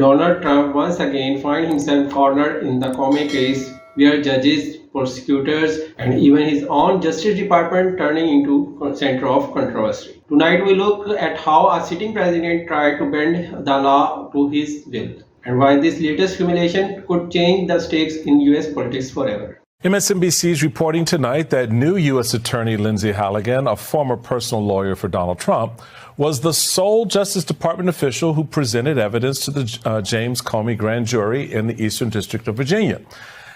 Donald Trump once again finds himself cornered in the Comey case, where judges, prosecutors, and even his own Justice Department turning into center of controversy. Tonight we look at how a sitting president tried to bend the law to his will, and why this latest humiliation could change the stakes in U.S. politics forever. MSNBC is reporting tonight that new U.S. Attorney Lindsay Halligan, a former personal lawyer for Donald Trump, was the sole Justice Department official who presented evidence to the James Comey grand jury in the Eastern District of Virginia.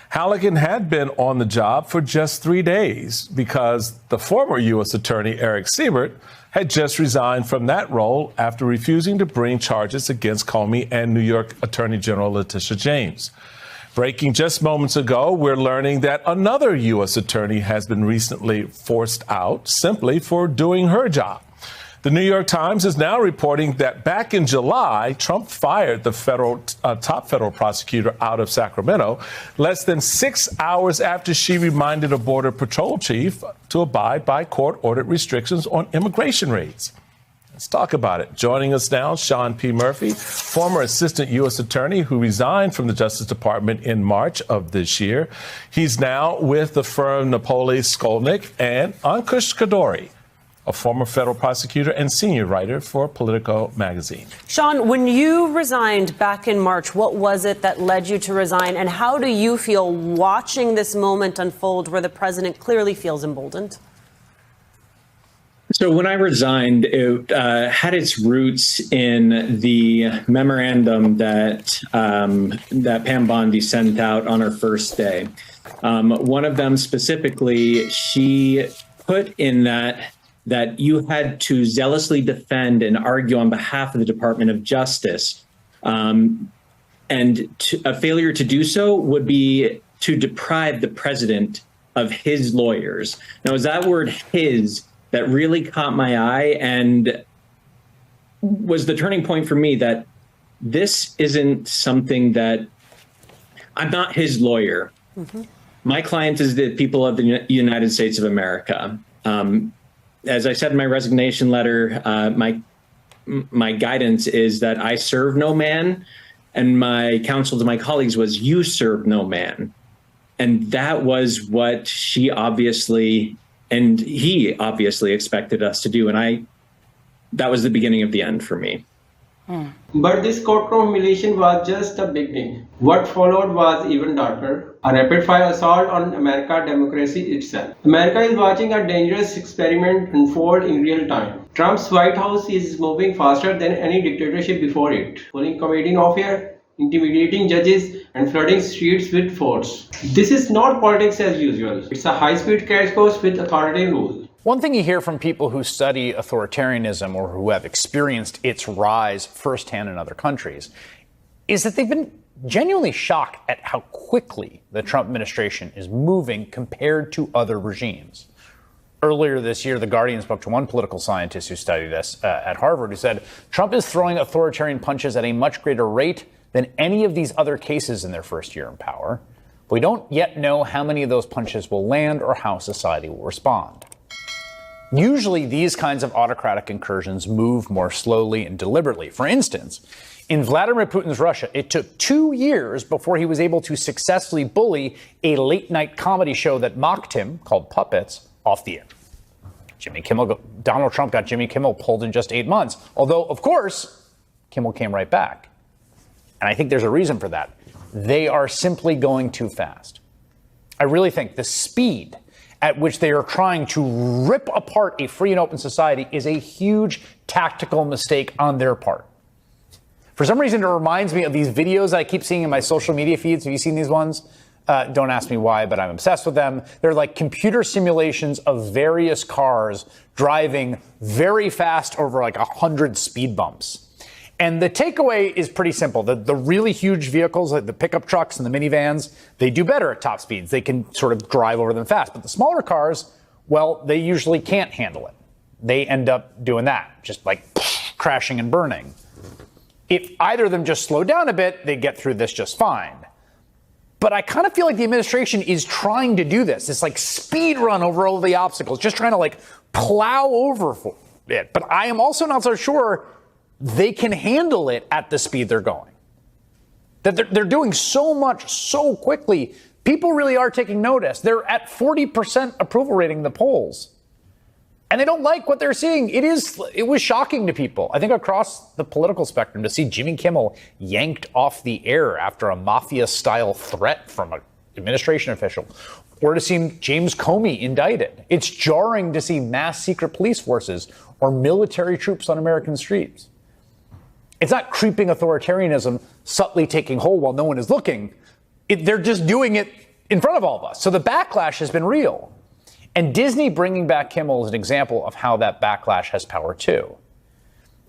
Halligan had been on the job for just 3 days because the former U.S. Attorney Eric Siebert had just resigned from that role after refusing to bring charges against Comey and New York Attorney General Letitia James. Breaking just moments ago, we're learning that another U.S. attorney has been recently forced out simply for doing her job. The New York Times is now reporting that back in July, Trump fired the top federal prosecutor out of Sacramento less than 6 hours after she reminded a Border Patrol chief to abide by court-ordered restrictions on immigration raids. Let's talk about it. Joining us now, Sean P. Murphy, former assistant U.S. attorney who resigned from the Justice Department in March of this year. He's now with the firm Napoli Skolnick, and Ankush Kadori, a former federal prosecutor and senior writer for Politico magazine. Sean, when you resigned back in March, what was it that led you to resign? And how do you feel watching this moment unfold where the president clearly feels emboldened? So when I resigned, it had its roots in the memorandum that Pam Bondi sent out on her first day. One of them specifically, she put in that you had to zealously defend and argue on behalf of the Department of Justice. And a failure to do so would be to deprive the president of his lawyers. Now, is that word "his" that really caught my eye and was the turning point for me that this isn't something that I'm not his lawyer. Mm-hmm. My client is the people of the United States of America. As I said in my resignation letter, my guidance is that I serve no man, and my counsel to my colleagues was you serve no man. And that was what she obviously and he obviously expected us to do. And that was the beginning of the end for me. But this courtroom humiliation was just the beginning. What followed was even darker. A rapid-fire assault on American democracy itself. America is watching a dangerous experiment unfold in real time. Trump's White House is moving faster than any dictatorship before it, pulling comedian off here, intimidating judges, and flooding streets with force. This is not politics as usual. It's a high-speed crash course with authority rule. One thing you hear from people who study authoritarianism or who have experienced its rise firsthand in other countries is that they've been genuinely shocked at how quickly the Trump administration is moving compared to other regimes. Earlier this year, The Guardian spoke to one political scientist who studied this at Harvard, who said Trump is throwing authoritarian punches at a much greater rate than any of these other cases in their first year in power. But we don't yet know how many of those punches will land or how society will respond. Usually, these kinds of autocratic incursions move more slowly and deliberately. For instance, in Vladimir Putin's Russia, it took 2 years before he was able to successfully bully a late-night comedy show that mocked him, called Puppets, off the air. Donald Trump got Jimmy Kimmel pulled in just 8 months, although, of course, Kimmel came right back. And I think there's a reason for that. They are simply going too fast. I really think the speed at which they are trying to rip apart a free and open society is a huge tactical mistake on their part. For some reason, it reminds me of these videos I keep seeing in my social media feeds. Have you seen these ones? Don't ask me why, but I'm obsessed with them. They're like computer simulations of various cars driving very fast over like 100 speed bumps. And the takeaway is pretty simple. The really huge vehicles, like the pickup trucks and the minivans, they do better at top speeds. They can sort of drive over them fast. But the smaller cars, well, they usually can't handle it. They end up doing that, just like crashing and burning. If either of them just slow down a bit, they get through this just fine. But I kind of feel like the administration is trying to do this. It's like speed run over all of the obstacles, just trying to like plow over for it. But I am also not so sure they can handle it at the speed they're going. that they're doing so much so quickly. People really are taking notice. They're at 40% approval rating in the polls. And they don't like what they're seeing. It was shocking to people, I think, across the political spectrum, to see Jimmy Kimmel yanked off the air after a mafia-style threat from an administration official, or to see James Comey indicted. It's jarring to see mass secret police forces or military troops on American streets. It's not creeping authoritarianism subtly taking hold while no one is looking. They're just doing it in front of all of us. So the backlash has been real. And Disney bringing back Kimmel is an example of how that backlash has power too.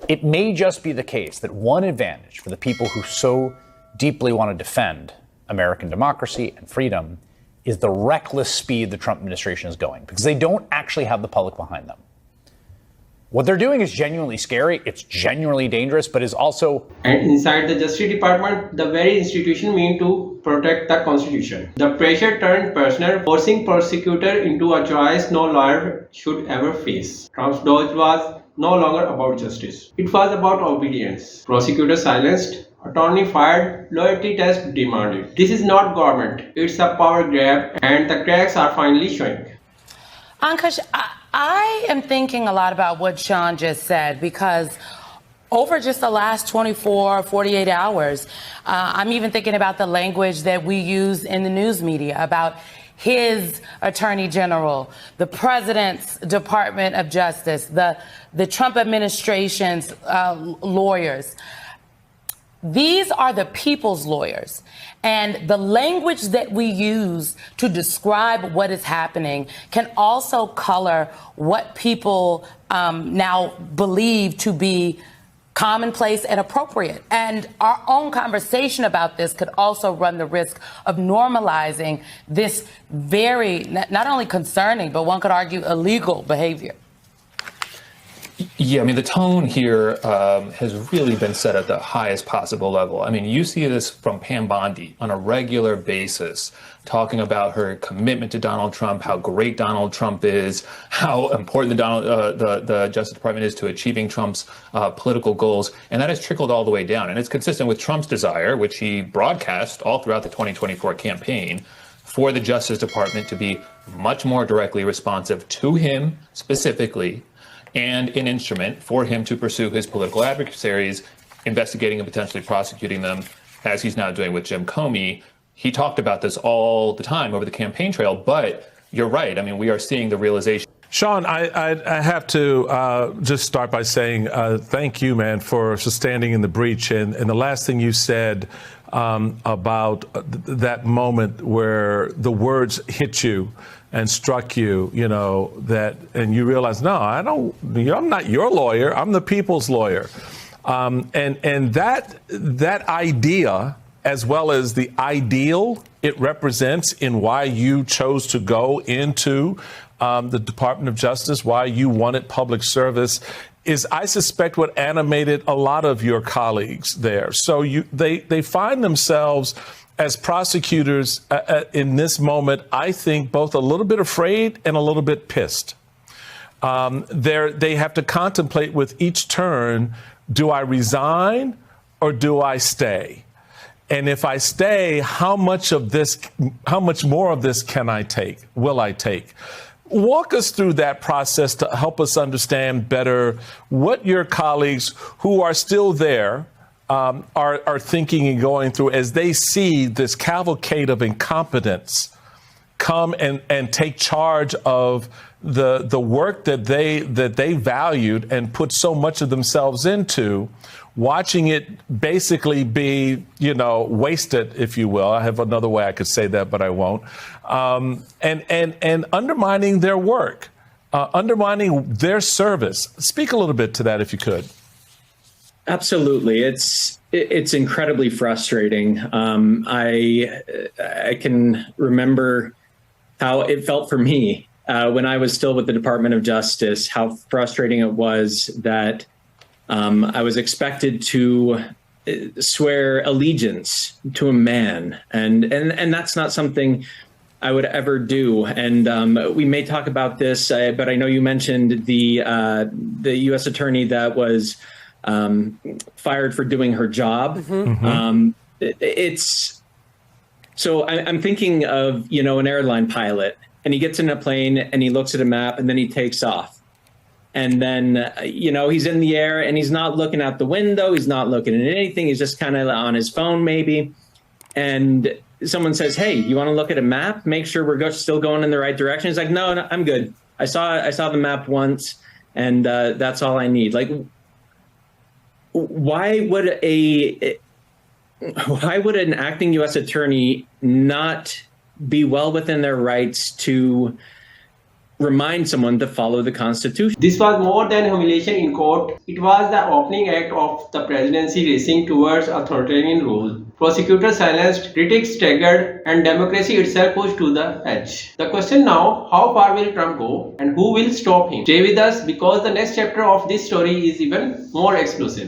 It may just be the case that one advantage for the people who so deeply want to defend American democracy and freedom is the reckless speed the Trump administration is going, because they don't actually have the public behind them. What they're doing is genuinely scary, it's genuinely dangerous, but is also... And inside the Justice Department, the very institution meant to protect the Constitution. The pressure turned personal, forcing prosecutor into a choice no lawyer should ever face. Trump's dodge was no longer about justice. It was about obedience. Prosecutor silenced, attorney fired, loyalty test demanded. This is not government, it's a power grab, and the cracks are finally showing. Ankush, I am thinking a lot about what Sean just said, because over just the last 24, 48 hours, I'm even thinking about the language that we use in the news media about his attorney general, the president's Department of Justice, the Trump administration's lawyers. These are the people's lawyers. And the language that we use to describe what is happening can also color what people now believe to be commonplace and appropriate. And our own conversation about this could also run the risk of normalizing this very, not only concerning, but one could argue illegal behavior. Yeah, I mean, the tone here has really been set at the highest possible level. I mean, you see this from Pam Bondi on a regular basis, talking about her commitment to Donald Trump, how great Donald Trump is, how important the Justice Department is to achieving Trump's political goals. And that has trickled all the way down. And it's consistent with Trump's desire, which he broadcast all throughout the 2024 campaign, for the Justice Department to be much more directly responsive to him specifically, and an instrument for him to pursue his political adversaries, investigating and potentially prosecuting them, as he's now doing with Jim Comey. He talked about this all the time over the campaign trail, but you're right. I mean, we are seeing the realization. Sean, I have to just start by saying thank you, man, for standing in the breach. And the last thing you said about that moment where the words hit you and struck you, you know, that, and you realize, no, I'm not your lawyer. I'm the people's lawyer. And that idea, as well as the ideal it represents in why you chose to go into the Department of Justice, why you wanted public service, is, I suspect, what animated a lot of your colleagues there. So they find themselves as prosecutors in this moment, I think, both a little bit afraid and a little bit pissed. They have to contemplate with each turn, do I resign or do I stay? And if I stay, how much more of this can I take? Will I take? Walk us through that process to help us understand better what your colleagues who are still there are thinking and going through as they see this cavalcade of incompetence come and take charge of the work that they valued and put so much of themselves into, watching it basically be, wasted, if you will. I have another way I could say that, but I won't. And undermining their work, undermining their service. Speak a little bit to that, if you could. Absolutely. It's incredibly frustrating. I can remember how it felt for me when I was still with the Department of Justice, how frustrating it was that I was expected to swear allegiance to a man. And that's not something I would ever do. And we may talk about this, but I know you mentioned the U.S. attorney that was fired for doing her job. it's so I'm thinking of, an airline pilot, and he gets in a plane and he looks at a map and then he takes off. And then, he's in the air and he's not looking out the window. He's not looking at anything. He's just kind of on his phone maybe. And someone says, "Hey, you want to look at a map? Make sure we're still going in the right direction." He's like, no, I'm good. I saw the map once, and that's all I need. Like, why would an acting U.S. attorney not be well within their rights to remind someone to follow the Constitution? This was more than humiliation in court. It was the opening act of the presidency racing towards authoritarian rule. Prosecutors silenced, critics staggered, and democracy itself pushed to the edge. The question now, how far will Trump go and who will stop him? Stay with us because the next chapter of this story is even more explosive.